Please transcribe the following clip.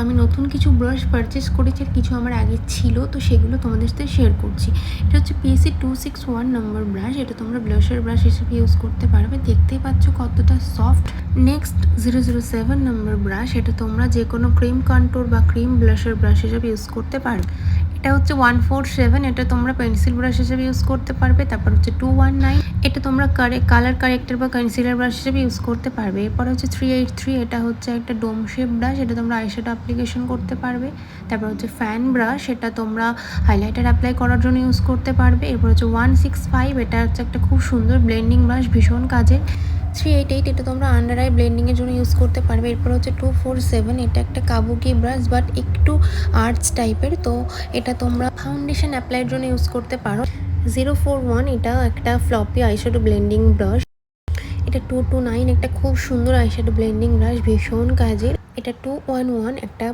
আমি নতুন কিছু ব্রাশ পারচেস করেছি আর কিছু আমার আগে ছিল, তো সেগুলো তোমাদের সাথে শেয়ার করছি। এটা হচ্ছে পিএসি 261 নম্বর ব্রাশ। এটা তোমরা ব্লাশার ব্রাশ হিসেবে ইউজ করতে পারবে। দেখতেই পাচ্ছ কতটা সফট। নেক্সট 007 নম্বর ব্রাশ। এটা তোমরা যে কোনো ক্রিম কন্ট্রোর বা ক্রিম ব্লাশার ব্রাশ হিসেবে ইউজ করতে পারবে। এটা হচ্ছে 147। এটা তোমরা পেন্সিল ব্রাশ হিসেবে ইউজ করতে পারবে। তারপর হচ্ছে 219। এটা তোমরা কালার কারেক্টর বা কনসিলার ব্রাশ হিসেবে ইউজ করতে পারবে। এরপর হচ্ছে 383। এটা হচ্ছে একটা ডোম শেপ ব্রাশ। এটা তোমরা আইশ্যাডো অ্যাপ্লিকেশন করতে পারবে। তারপর হচ্ছে ফ্যান ব্রাশ। এটা তোমরা হাইলাইটার অ্যাপ্লাই করার জন্য ইউজ করতে পারবে। এরপর হচ্ছে 165। এটা হচ্ছে একটা খুব সুন্দর ব্লেন্ডিং ব্রাশ, ভীষণ কাজের। 388। এটা তোমরা আন্ডার আই ব্লেন্ডিংয়ের জন্য ইউজ করতে পারবে। এরপর হচ্ছে 247। এটা একটা কাবুকি ব্রাশ, বাট একটু আর্টস টাইপের, তো এটা তোমরা ফাউন্ডেশন অ্যাপ্লাইয়ের জন্য ইউজ করতে পারো। 041। এটা একটা ফ্লপি আইশ্যাডো ব্লেন্ডিং ব্রাশ। এটা 229। একটা খুব সুন্দর আইশ্যাডো ব্লেন্ডিং ব্রাশ, ভীষণ কাজের। এটা 211। একটা